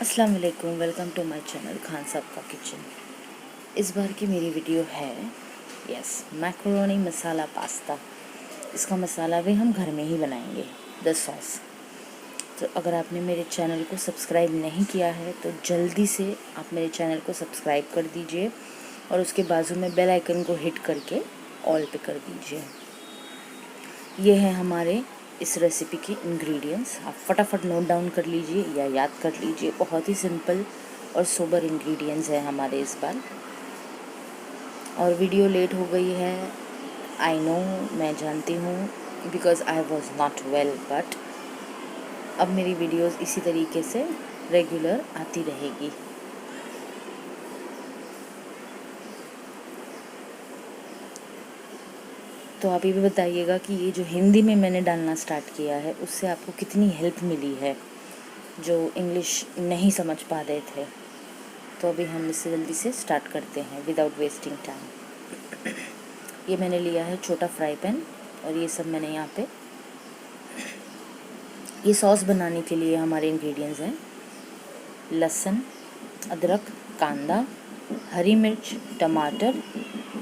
अस्सलाम वालेकुम, welcome to my channel Khan साहब का किचन। इस बार की मेरी वीडियो है मैकरोनी मसाला पास्ता। इसका मसाला भी हम घर में ही बनाएंगे, द सॉस। तो अगर आपने मेरे चैनल को सब्सक्राइब नहीं किया है तो जल्दी से आप मेरे चैनल को सब्सक्राइब कर दीजिए और उसके बाजू में बेल आइकन को हिट करके ऑल पे कर दीजिए। ये है हमारे इस रेसिपी के इंग्रेडिएंट्स। आप फटाफट नोट डाउन कर लीजिए या याद कर लीजिए। बहुत ही सिंपल और सोबर इंग्रेडिएंट्स है हमारे इस बार। और वीडियो लेट हो गई है, आई नो, मैं जानती हूँ, because I was not well, but अब मेरी वीडियोस इसी तरीके से रेगुलर आती रहेगी। तो आप ये भी बताइएगा कि ये जो हिंदी में मैंने डालना स्टार्ट किया है उससे आपको कितनी हेल्प मिली है, जो इंग्लिश नहीं समझ पा रहे थे। तो अभी हम इससे जल्दी से स्टार्ट करते हैं विदाउट वेस्टिंग टाइम। ये मैंने लिया है छोटा फ्राई पैन और ये सब मैंने यहाँ पे, ये सॉस बनाने के लिए हमारे इंग्रेडिएंट्स हैं लहसुन, अदरक, कांदा, हरी मिर्च, टमाटर,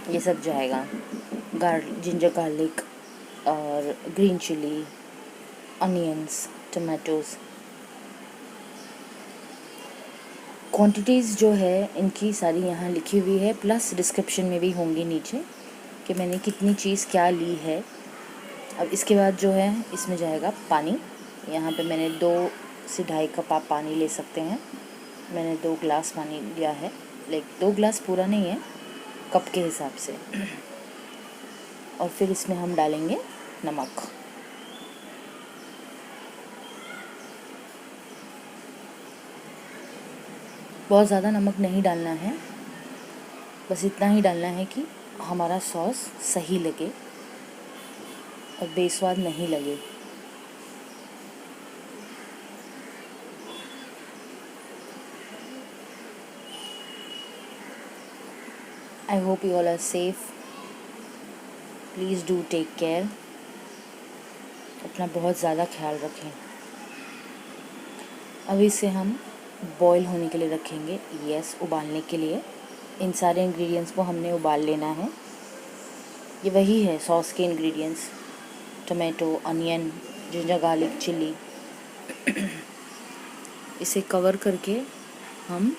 ये सब जाएगा, जिंजर गार्लिक और green chilli, onions, tomatoes. Quantities जो है इनकी सारी यहाँ लिखी हुई है, प्लस डिस्क्रिप्शन में भी होंगी नीचे कि मैंने कितनी चीज़ क्या ली है। अब इसके बाद जो है इसमें जाएगा पानी। यहाँ पे मैंने 2 से 2.5 कप आप पानी ले सकते हैं। मैंने 2 ग्लास पानी लिया है, 2 ग्लास पूरा नहीं है, कप के हिसाब से। और फिर इसमें हम डालेंगे नमक। बहुत ज़्यादा नमक नहीं डालना है, बस इतना ही डालना है कि हमारा सॉस सही लगे और बेस्वाद नहीं लगे। I hope you all are safe. Please do take care. अपना बहुत ज़्यादा ख्याल रखें। अब इसे हम बॉईल होने के लिए रखेंगे, उबालने के लिए। इन सारे इंग्रेडिएंट्स को हमने उबाल लेना है। ये वही है सॉस के ingredients, tomato, onion, ginger garlic, chilli. इसे कवर करके हम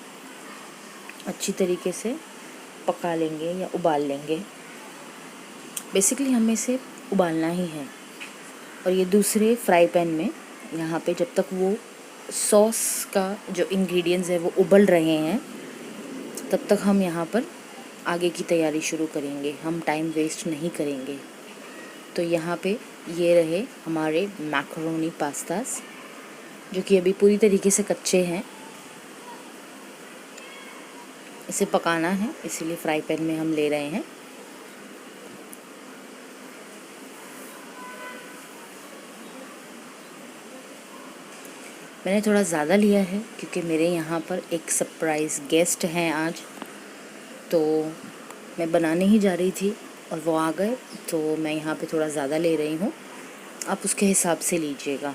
अच्छी तरीके से पका लेंगे या उबाल लेंगे। बेसिकली हमें इसे उबालना ही है। और ये दूसरे फ्राई पैन में यहाँ पे जब तक वो सॉस का जो इंग्रेडिएंट्स है वो उबल रहे हैं तब तक हम यहाँ पर आगे की तैयारी शुरू करेंगे। हम टाइम वेस्ट नहीं करेंगे। तो यहाँ पे ये रहे हमारे मैकरोनी पास्तास, जो कि अभी पूरी तरीके से कच्चे हैं। इसे पकाना है, इसीलिए फ्राई पैन में हम ले रहे हैं। मैंने थोड़ा ज़्यादा लिया है क्योंकि मेरे यहाँ पर एक सरप्राइज़ गेस्ट हैं आज, तो मैं बनाने ही जा रही थी और वो आ गए, तो मैं यहाँ पे थोड़ा ज़्यादा ले रही हूँ। आप उसके हिसाब से लीजिएगा।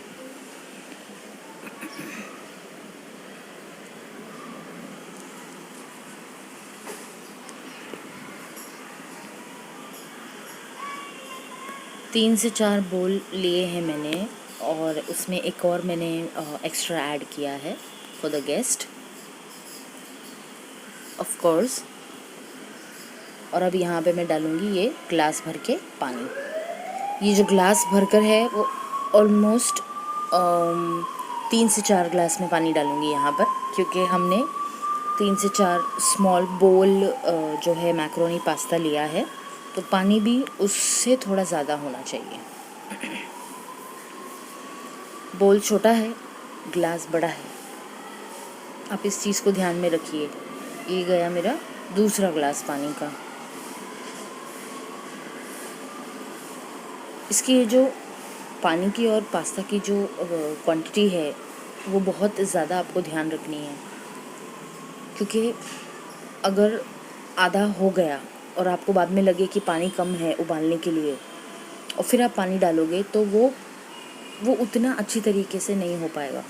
तीन से 4 बोल लिए हैं मैंने, और उसमें एक और मैंने एक्स्ट्रा ऐड किया है for the guest, of course. और अब यहाँ पे मैं डालूँगी ये ग्लास भर के पानी। ये जो ग्लास भरकर है वो ऑलमोस्ट 3 से 4 ग्लास में पानी डालूँगी यहाँ पर, क्योंकि हमने 3 से 4 स्मॉल बोल जो है मैक्रोनी पास्ता लिया है, तो पानी भी उससे थोड़ा ज़्यादा होना चाहिए। बोल छोटा है, ग्लास बड़ा है, आप इस चीज़ को ध्यान में रखिए। ये गया मेरा दूसरा ग्लास पानी का। इसकी जो पानी की और पास्ता की जो क्वांटिटी है वो बहुत ज़्यादा आपको ध्यान रखनी है, क्योंकि अगर आधा हो गया और आपको बाद में लगे कि पानी कम है उबालने के लिए और फिर आप पानी डालोगे तो वो उतना अच्छी तरीके से नहीं हो पाएगा।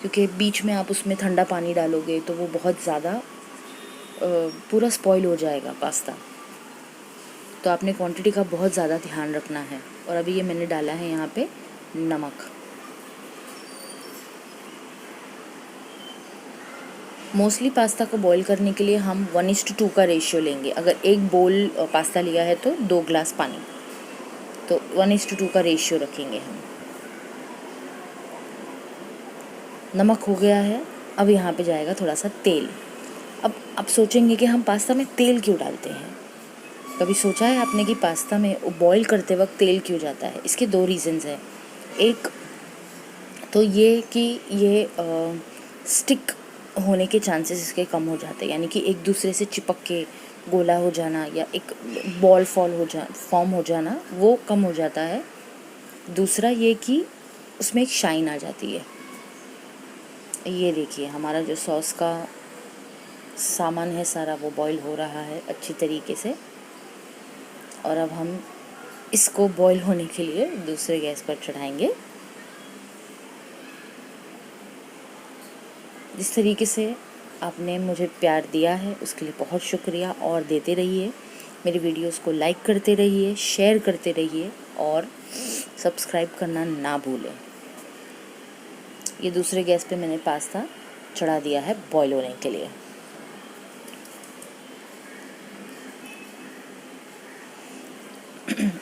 क्योंकि बीच में आप उसमें ठंडा पानी डालोगे तो वो बहुत ज़्यादा पूरा स्पॉइल हो जाएगा पास्ता। तो आपने क्वांटिटी का बहुत ज़्यादा ध्यान रखना है। और अभी ये मैंने डाला है यहाँ पे नमक। मोस्टली पास्ता को बॉईल करने के लिए हम 1:2 का रेशियो लेंगे। अगर एक बोल पास्ता लिया है तो 2 ग्लास पानी, तो 1:2 का रेशियो रखेंगे हम। नमक हो गया है, अब यहाँ पे जाएगा थोड़ा सा तेल। अब आप सोचेंगे कि हम पास्ता में तेल क्यों डालते हैं। कभी सोचा है आपने कि पास्ता में बॉईल करते वक्त तेल क्यों जाता है? इसके 2 रीज़न्स हैं। एक तो ये कि ये स्टिक होने के चांसेस इसके कम हो जाते हैं, यानी कि एक दूसरे से चिपक के गोला हो जाना या एक बॉल फॉर्म हो जाना वो कम हो जाता है। दूसरा ये कि उसमें एक शाइन आ जाती है। ये देखिए हमारा जो सॉस का सामान है सारा वो बॉईल हो रहा है अच्छी तरीके से। और अब हम इसको बॉईल होने के लिए दूसरे गैस पर चढ़ाएंगे। जिस तरीके से आपने मुझे प्यार दिया है उसके लिए बहुत शुक्रिया, और देते रहिए। मेरी वीडियोस को लाइक करते रहिए, शेयर करते रहिए और सब्सक्राइब करना ना भूलें। ये दूसरे गैस पे मैंने पास्ता चढ़ा दिया है बॉईल होने के लिए।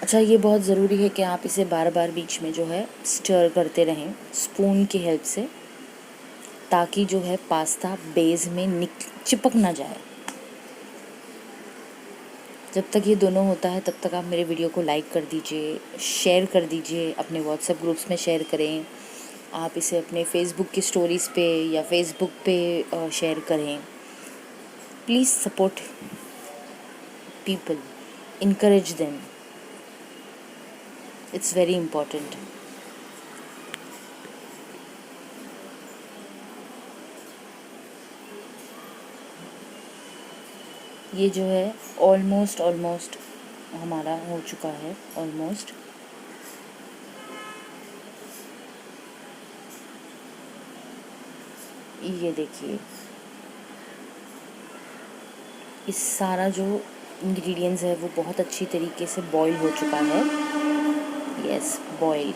अच्छा, ये बहुत ज़रूरी है कि आप इसे बार बार बीच में जो है स्टर करते रहें स्पून की हेल्प से, ताकि जो है पास्ता बेस में चिपक ना जाए। जब तक ये दोनों होता है तब तक आप मेरे वीडियो को लाइक कर दीजिए, शेयर कर दीजिए, अपने व्हाट्सएप ग्रुप्स में शेयर करें। आप इसे अपने फेसबुक की स्टोरीज़ पे या फेसबुक पे शेयर करें। Please support people, encourage them. It's very important. ये जो है ऑलमोस्ट हमारा हो चुका है ऑलमोस्ट। ये देखिए इस सारा जो इंग्रेडिएंट्स है वो बहुत अच्छी तरीके से बॉईल हो चुका है। Yes, boil.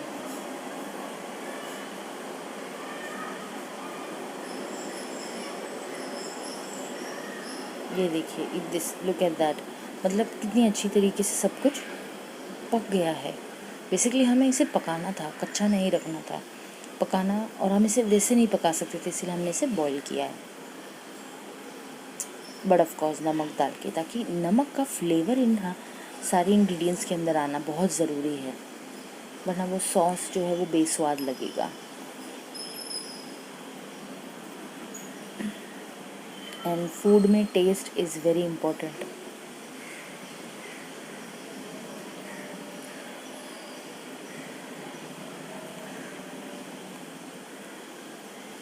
ये देखिए दिस, लुक एट दैट। मतलब कितनी अच्छी तरीके से सब कुछ पक गया है। बेसिकली हमें इसे पकाना था, कच्चा नहीं रखना था, पकाना। और हम इसे वैसे नहीं पका सकते थे, इसलिए हमने इसे बॉईल किया है। बट ऑफ कोर्स नमक डाल के, ताकि नमक का फ्लेवर इन सारी इंग्रेडिएंट्स के अंदर आना बहुत ज़रूरी है, वरना वो सॉस जो है वो बेस्वाद लगेगा। एंड फूड में टेस्ट इज़ वेरी इम्पोर्टेंट।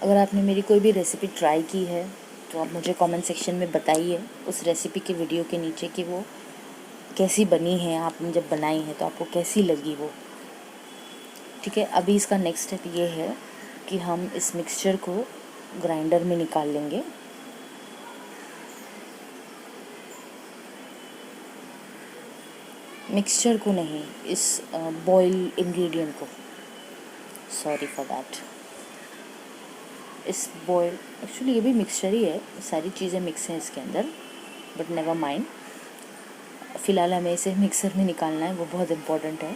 अगर आपने मेरी कोई भी रेसिपी ट्राई की है तो आप मुझे कमेंट सेक्शन में बताइए उस रेसिपी के वीडियो के नीचे कि वो कैसी बनी है, आपने जब बनाई है तो आपको कैसी लगी वो। ठीक है, अभी इसका नेक्स्ट स्टेप ये है कि हम इस मिक्सचर को ग्राइंडर में निकाल लेंगे। मिक्सचर को नहीं, इस बॉयल इंग्रेडिएंट को, सॉरी फॉर दैट। इस बॉयल, एक्चुअली ये भी मिक्सचर ही है, सारी चीज़ें मिक्स हैं इसके अंदर, बट नेवर माइंड। फ़िलहाल हमें इसे मिक्सर में निकालना है, वो बहुत इम्पोर्टेंट है।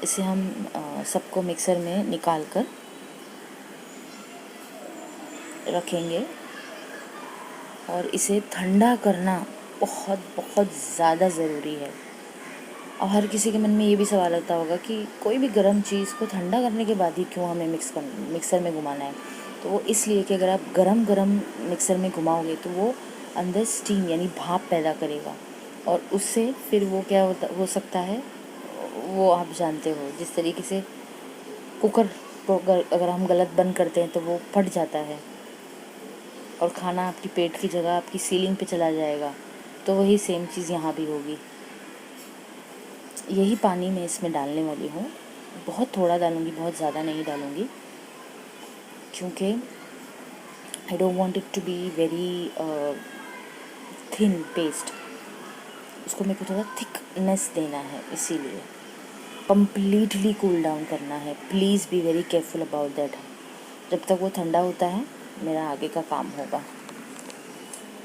इसे हम सबको मिक्सर में निकाल कर रखेंगे और इसे ठंडा करना बहुत बहुत ज़्यादा ज़रूरी है। और हर किसी के मन में ये भी सवाल आता होगा कि कोई भी गर्म चीज़ को ठंडा करने के बाद ही क्यों हमें मिक्सर में घुमाना है। तो वो इसलिए कि अगर आप गरम मिक्सर में घुमाओगे तो वो अंदर स्टीम यानी भाप पैदा करेगा, और उससे फिर वो क्या हो सकता है, वो आप जानते हो, जिस तरीके से कुकर को अगर हम गलत बंद करते हैं तो वो फट जाता है और खाना आपकी पेट की जगह आपकी सीलिंग पे चला जाएगा। तो वही सेम चीज़ यहाँ भी होगी। यही पानी मैं इसमें डालने वाली हूँ, बहुत थोड़ा डालूँगी, बहुत ज़्यादा नहीं डालूँगी, क्योंकि I don't want it to be very thin paste. उसको मेरे को थोड़ा थिकनेस देना है, इसीलिए कम्प्लीटली कूल डाउन करना है। Please be very careful about that. जब तक वो ठंडा होता है मेरा आगे का काम होगा।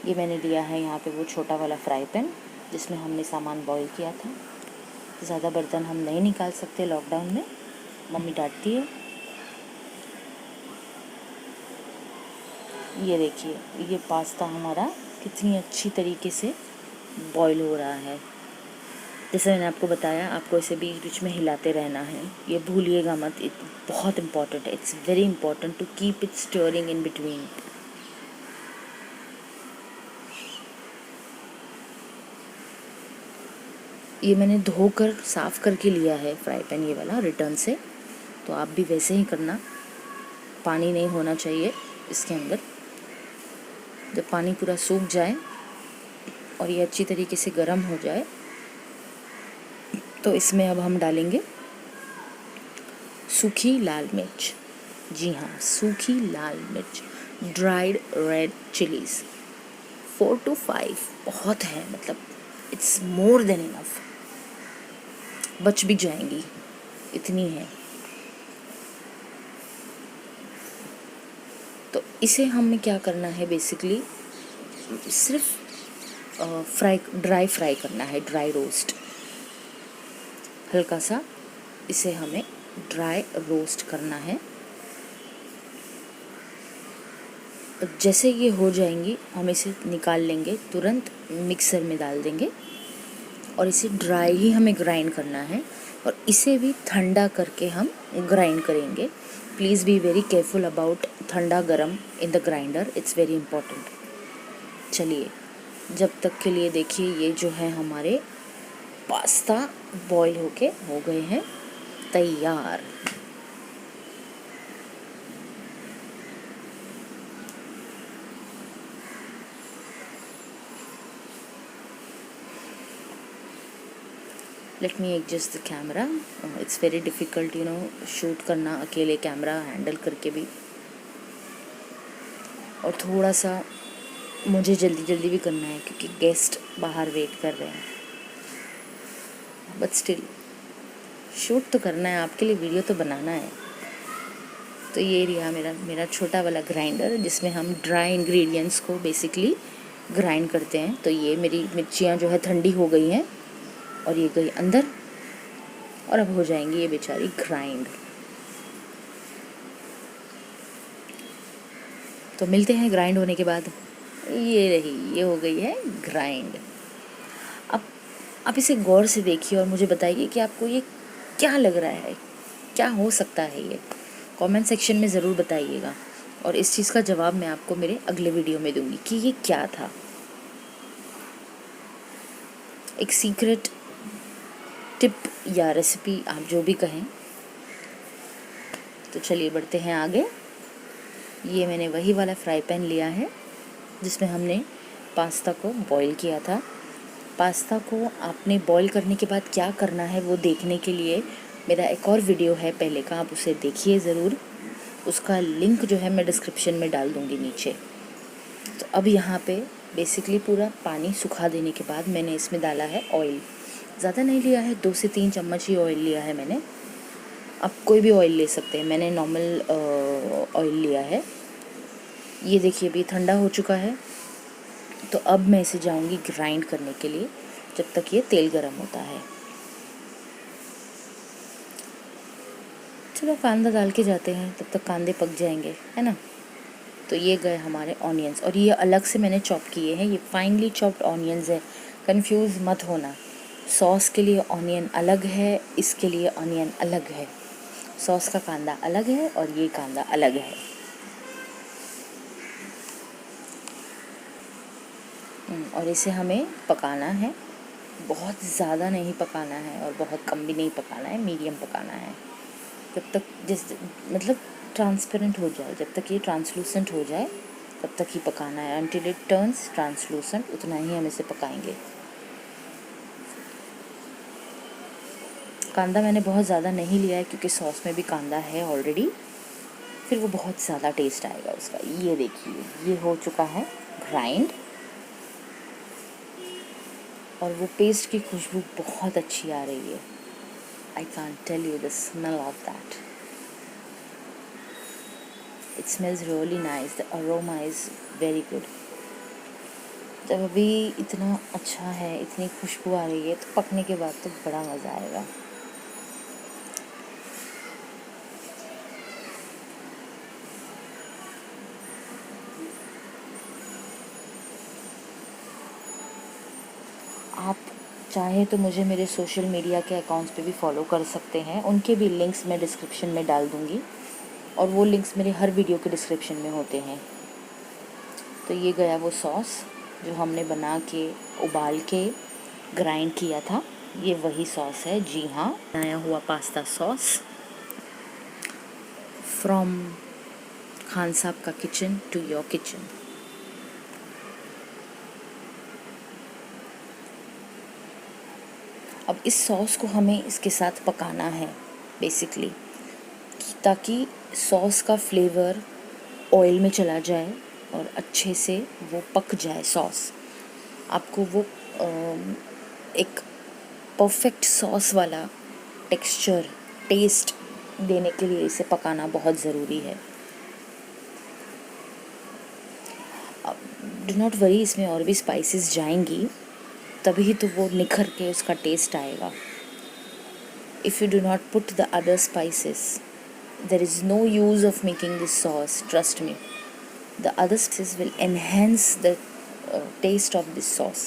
ये मैंने लिया है यहाँ पे वो छोटा वाला फ्राई पैन जिसमें हमने सामान बॉईल किया था। ज़्यादा बर्तन हम नहीं निकाल सकते लॉकडाउन में, मम्मी डांटती है। ये देखिए, ये पास्ता हमारा कितनी अच्छी तरीके से बॉईल हो रहा है। जैसे मैंने आपको बताया, आपको इसे बीच बीच में हिलाते रहना है, ये भूलिएगा मत। बहुत इम्पॉर्टेंट है, it's very important to keep it stirring in between. ये मैंने धोकर साफ़ करके लिया है फ्राई पैन, ये वाला रिटर्न से, तो आप भी वैसे ही करना। पानी नहीं होना चाहिए इसके अंदर। जब पानी पूरा सूख जाए और ये अच्छी तरीके से गर्म हो जाए तो इसमें अब हम डालेंगे सूखी लाल मिर्च। जी हाँ, सूखी लाल मिर्च, ड्राइड रेड चिलीज़ 4 to 5 बहुत है, मतलब इट्स मोर देन इनफ। बच भी जाएंगी, इतनी है। तो इसे हमें क्या करना है, बेसिकली सिर्फ ड्राई फ्राई करना है, ड्राई रोस्ट। हल्का सा इसे हमें ड्राई रोस्ट करना है। जैसे ये हो जाएंगी हम इसे निकाल लेंगे, तुरंत मिक्सर में डाल देंगे और इसे ड्राई ही हमें ग्राइंड करना है। और इसे भी ठंडा करके हम ग्राइंड करेंगे। Please be very careful about ठंडा गरम in the grinder, it's very important. चलिए, जब तक के लिए देखिए, ये जो है हमारे पास्ता बॉईल होके हो गए हैं तैयार। Let me adjust the camera. It's very difficult shoot करना अकेले कैमरा हैंडल करके भी, और थोड़ा सा मुझे जल्दी जल्दी भी करना है क्योंकि गेस्ट बाहर वेट कर रहे हैं। बट स्टिल शूट तो करना है, आपके लिए वीडियो तो बनाना है। तो ये रहा मेरा छोटा वाला ग्राइंडर जिसमें हम ड्राई इंग्रेडिएंट्स को बेसिकली ग्राइंड करते हैं। तो ये मेरी मिर्चियाँ जो है ठंडी हो गई हैं और ये गई अंदर, और अब हो जाएंगी ये बेचारी ग्राइंड। तो मिलते हैं ग्राइंड होने के बाद। ये रही, ये हो गई है ग्राइंड। अब आप इसे गौर से देखिए और मुझे बताइए कि आपको ये क्या लग रहा है, क्या हो सकता है ये। कमेंट सेक्शन में ज़रूर बताइएगा, और इस चीज़ का जवाब मैं आपको मेरे अगले वीडियो में दूंगी कि ये क्या था। एक सीक्रेट टिप या रेसिपी, आप जो भी कहें। तो चलिए बढ़ते हैं आगे। ये मैंने वही वाला फ्राई पैन लिया है जिसमें हमने पास्ता को बॉईल किया था। पास्ता को आपने बॉईल करने के बाद क्या करना है वो देखने के लिए मेरा एक और वीडियो है पहले का, आप उसे देखिए ज़रूर। उसका लिंक जो है मैं डिस्क्रिप्शन में डाल दूँगी नीचे। तो अब यहाँ पे बेसिकली पूरा पानी सुखा देने के बाद मैंने इसमें डाला है ऑयल। ज़्यादा नहीं लिया है, 2 से 3 चम्मच ही ऑयल लिया है मैंने। आप कोई भी ऑयल ले सकते हैं, मैंने नॉर्मल ऑयल लिया है। ये देखिए अभी ठंडा हो चुका है। तो अब मैं इसे जाऊंगी ग्राइंड करने के लिए जब तक ये तेल गर्म होता है। चलो कांदा डाल के जाते हैं, तब तक कांदे पक जाएंगे, है ना। तो ये गए हमारे ऑनियंस, और ये अलग से मैंने चॉप किए हैं। ये फाइनली चॉप्ड ऑनियंस है, कंफ्यूज मत होना। सॉस के लिए ऑनियन अलग है, इसके लिए ऑनियन अलग है। सॉस का कांदा अलग है और ये कांदा अलग है। और इसे हमें पकाना है, बहुत ज़्यादा नहीं पकाना है और बहुत कम भी नहीं पकाना है, मीडियम पकाना है। जब तक मतलब ट्रांसपेरेंट हो जाए, जब तक ये ट्रांसलूसेंट हो जाए तब तक ही पकाना है। अनटिल इट टर्न्स ट्रांसलूसेंट, उतना ही हम इसे पकाएंगे। कांदा मैंने बहुत ज़्यादा नहीं लिया है क्योंकि सॉस में भी कांदा है ऑलरेडी, फिर वो बहुत ज़्यादा टेस्ट आएगा उसका। ये देखिए, ये हो चुका है ग्राइंड, और वो पेस्ट की खुशबू बहुत अच्छी आ रही है। I can't tell you the smell of that. It smells really nice, the aroma is very good. जब अभी इतना अच्छा है, इतनी खुशबू आ रही है, तो पकने के बाद तो बड़ा मज़ा आएगा। आप चाहे तो मुझे मेरे सोशल मीडिया के अकाउंट्स पे भी फॉलो कर सकते हैं, उनके भी लिंक्स मैं डिस्क्रिप्शन में डाल दूँगी, और वो लिंक्स मेरे हर वीडियो के डिस्क्रिप्शन में होते हैं। तो ये गया वो सॉस जो हमने बना के, उबाल के, ग्राइंड किया था, ये वही सॉस है। जी हाँ, बनाया हुआ पास्ता सॉस फ्रॉम खान साहब का किचन टू योर किचन। अब इस सॉस को हमें इसके साथ पकाना है बेसिकली, ताकि सॉस का फ्लेवर ऑयल में चला जाए और अच्छे से वो पक जाए सॉस। आपको वो एक परफेक्ट सॉस वाला टेक्सचर, टेस्ट देने के लिए इसे पकाना बहुत ज़रूरी है। डू नॉट वरी, इसमें और भी स्पाइसेस जाएंगी, तभी तो वो निखर के उसका टेस्ट आएगा। If you do not put the other spices, there is no use of making this sauce, trust me. The other spices will enhance the taste of this sauce.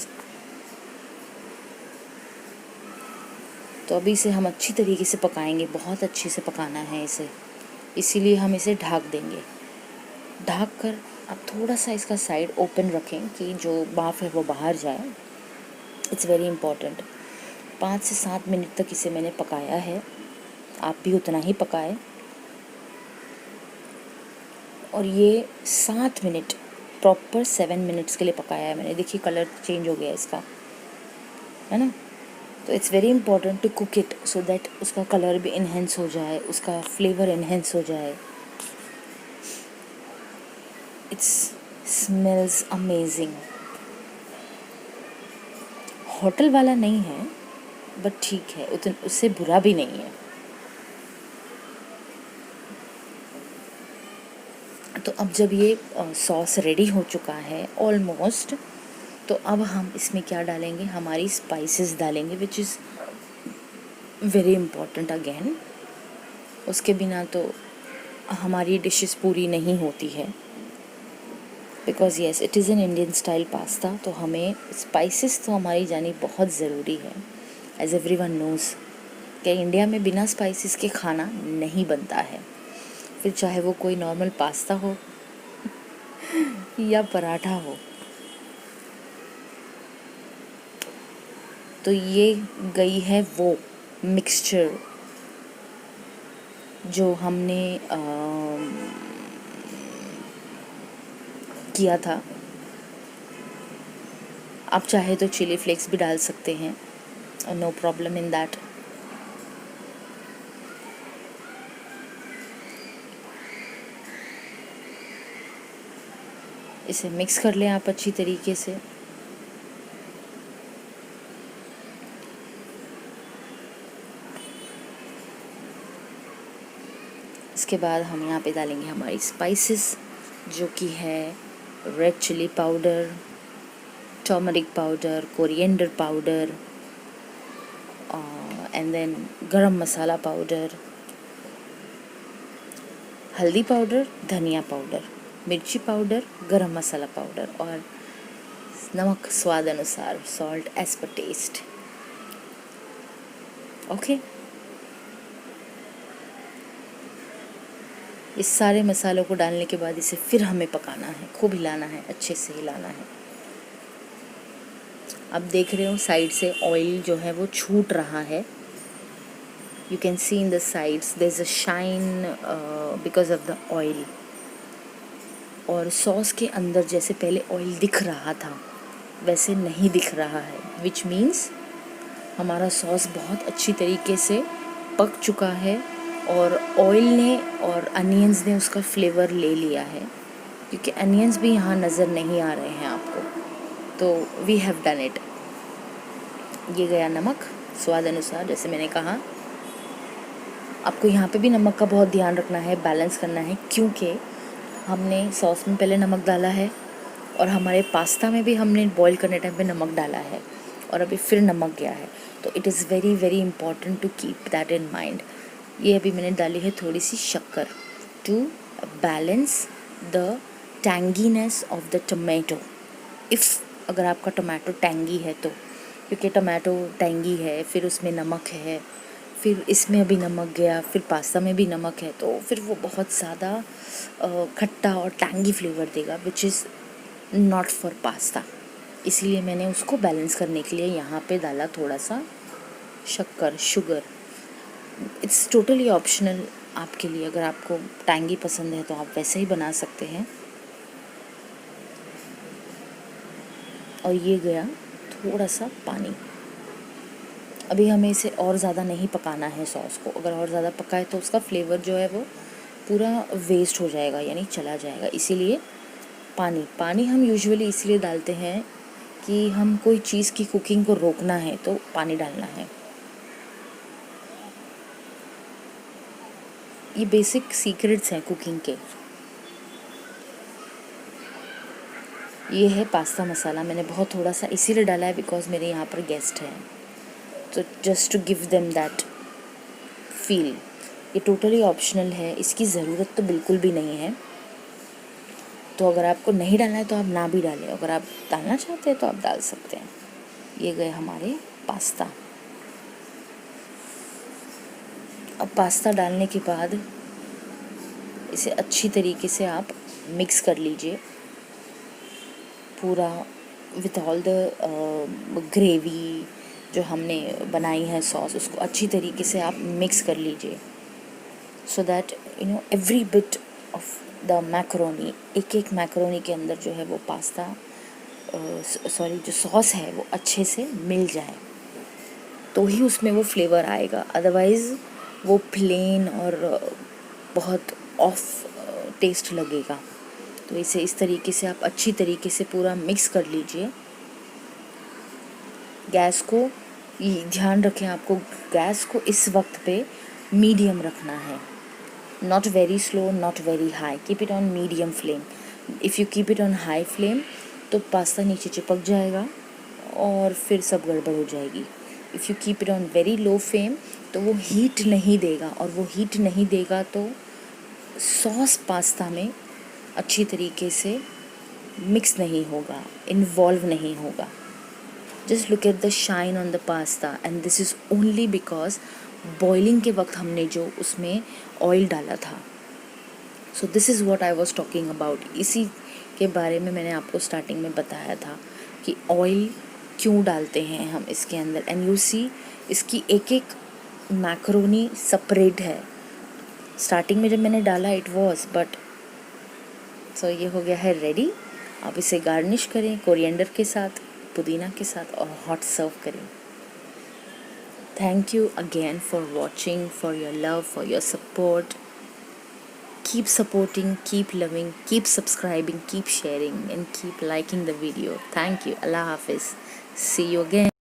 तो अभी इसे हम अच्छी तरीके से पकाएंगे, बहुत अच्छे से पकाना है इसे, इसीलिए हम इसे ढक देंगे। ढक कर आप थोड़ा सा इसका साइड ओपन रखें कि जो भाप है वो बाहर जाए। It's very important. 5 से 7 मिनट तक इसे मैंने पकाया है, आप भी उतना ही पकाएं। और ये 7 मिनट, प्रॉपर 7 मिनट्स के लिए पकाया है मैंने। देखिए कलर चेंज हो गया इसका, है ना। तो it's very important to cook it so that उसका कलर भी इन्हेंस हो जाए, उसका फ्लेवर इन्हेंस हो जाए। It's smells amazing. होटल वाला नहीं है, बट ठीक है, उतना उससे बुरा भी नहीं है। तो अब जब ये सॉस रेडी हो चुका है ऑलमोस्ट, तो अब हम इसमें क्या डालेंगे, हमारी स्पाइसेस डालेंगे, which is very important again. उसके बिना तो हमारी डिशेस पूरी नहीं होती है, because yes it is an Indian style pasta. तो हमें स्पाइसेस तो हमारी जानी बहुत ज़रूरी है। एज एवरीवन नोज़ कि इंडिया में बिना स्पाइसेस के खाना नहीं बनता है, फिर चाहे वो कोई नॉर्मल पास्ता हो या पराठा हो। तो ये गई है वो मिक्सचर जो हमने किया था। आप चाहे तो चिली फ्लेक्स भी डाल सकते हैं, नो प्रॉब्लम इन दैट। इसे मिक्स कर लें आप अच्छी तरीके से। इसके बाद हम यहाँ पे डालेंगे हमारी स्पाइसेस, जो कि है red chilli powder, turmeric powder, coriander powder, and then garam masala powder, हल्दी पाउडर, धनिया पाउडर, मिर्ची पाउडर, गरम मसाला पाउडर, और नमक स्वाद अनुसार, salt as per taste. Okay, इस सारे मसालों को डालने के बाद इसे फिर हमें पकाना है, खूब हिलाना है, अच्छे से हिलाना है। अब देख रहे हो साइड से ऑयल जो है वो छूट रहा है। You can see in the sides there is a shine because of the oil. और सॉस के अंदर जैसे पहले ऑयल दिख रहा था वैसे नहीं दिख रहा है, विच मीन्स हमारा सॉस बहुत अच्छी तरीके से पक चुका है और ऑयल ने और अनियंस ने उसका फ्लेवर ले लिया है, क्योंकि अनियंस भी यहाँ नज़र नहीं आ रहे हैं आपको। तो वी हैव डन इट। ये गया नमक स्वाद अनुसार, जैसे मैंने कहा। आपको यहाँ पे भी नमक का बहुत ध्यान रखना है, बैलेंस करना है, क्योंकि हमने सॉस में पहले नमक डाला है और हमारे पास्ता में भी हमने बॉईल करने टाइम पे नमक डाला है और अभी फिर नमक गया है। तो it is very very important to keep that in mind. ये अभी मैंने डाली है थोड़ी सी शक्कर to balance the tanginess of the tomato. If अगर आपका टोमेटो टैंगी है तो, क्योंकि टोमेटो टैंगी है, फिर उसमें नमक है, फिर इसमें अभी नमक गया, फिर पास्ता में भी नमक है, तो फिर वो बहुत ज़्यादा खट्टा और टैंगी फ्लेवर देगा, which is not for pasta. इसीलिए मैंने उसको बैलेंस करने के लिए यहाँ पे डाला थोड़ा सा शक्कर, शुगर। इट्स टोटली ऑप्शनल आपके लिए। अगर आपको टैंगी पसंद है तो आप वैसे ही बना सकते हैं। और ये गया थोड़ा सा पानी। अभी हमें इसे और ज़्यादा नहीं पकाना है सॉस को। अगर और ज़्यादा पकाए तो उसका फ्लेवर जो है वो पूरा वेस्ट हो जाएगा, यानी चला जाएगा। इसीलिए पानी हम यूजुअली इसलिए डालते हैं कि हम कोई चीज़ की कुकिंग को रोकना है तो पानी डालना है। ये बेसिक सीक्रेट्स हैं कुकिंग के। ये है पास्ता मसाला। मैंने बहुत थोड़ा सा इसीलिए डाला है बिकॉज मेरे यहाँ पर गेस्ट हैं, तो just to give them that feel. ये टोटली ऑप्शनल है, इसकी ज़रूरत तो बिल्कुल भी नहीं है। तो अगर आपको नहीं डालना है तो आप ना भी डालें, अगर आप डालना चाहते हैं तो आप डाल सकते हैं। ये गए हमारे पास्ता। अब पास्ता डालने के बाद इसे अच्छी तरीके से आप मिक्स कर लीजिए पूरा, विथ ऑल द ग्रेवी जो हमने बनाई है सॉस, उसको अच्छी तरीके से आप मिक्स कर लीजिए, so that you know every bit of the macaroni, एक मैकरोनी के अंदर जो है वो पास्ता जो सॉस है वो अच्छे से मिल जाए, तो ही उसमें वो फ्लेवर आएगा। अदरवाइज़ वो प्लेन और बहुत ऑफ टेस्ट लगेगा। तो इसे इस तरीके से आप अच्छी तरीके से पूरा मिक्स कर लीजिए। गैस को ध्यान रखें, आपको गैस को इस वक्त पे मीडियम रखना है, not very slow, not very high. Keep it on medium flame. If you keep it on high flame तो पास्ता नीचे चिपक जाएगा और फिर सब गड़बड़ हो जाएगी। If you keep it on very low flame तो वो हीट नहीं देगा, और वो हीट नहीं देगा तो सॉस पास्ता में अच्छी तरीके से मिक्स नहीं होगा, इन्वॉल्व नहीं होगा। Just look at the shine on the pasta, and this is only because boiling के वक्त हमने जो उसमें ऑयल डाला था। So this is what I was talking about. इसी के बारे में मैंने आपको स्टार्टिंग में बताया था कि ऑयल क्यों डालते हैं हम इसके अंदर। एंड यू सी इसकी एक एक मैकरोनी सेपरेट है। स्टार्टिंग में जब मैंने डाला इट वॉज बट सो ये हो गया है रेडी। आप इसे गार्निश करें कोरिएंडर के साथ, पुदीना के साथ, और हॉट सर्व करें। Thank you again for watching, for your love, for your support. Keep supporting, keep loving, keep subscribing, keep sharing, and keep liking the video. Thank you. Allah Hafiz. See you again.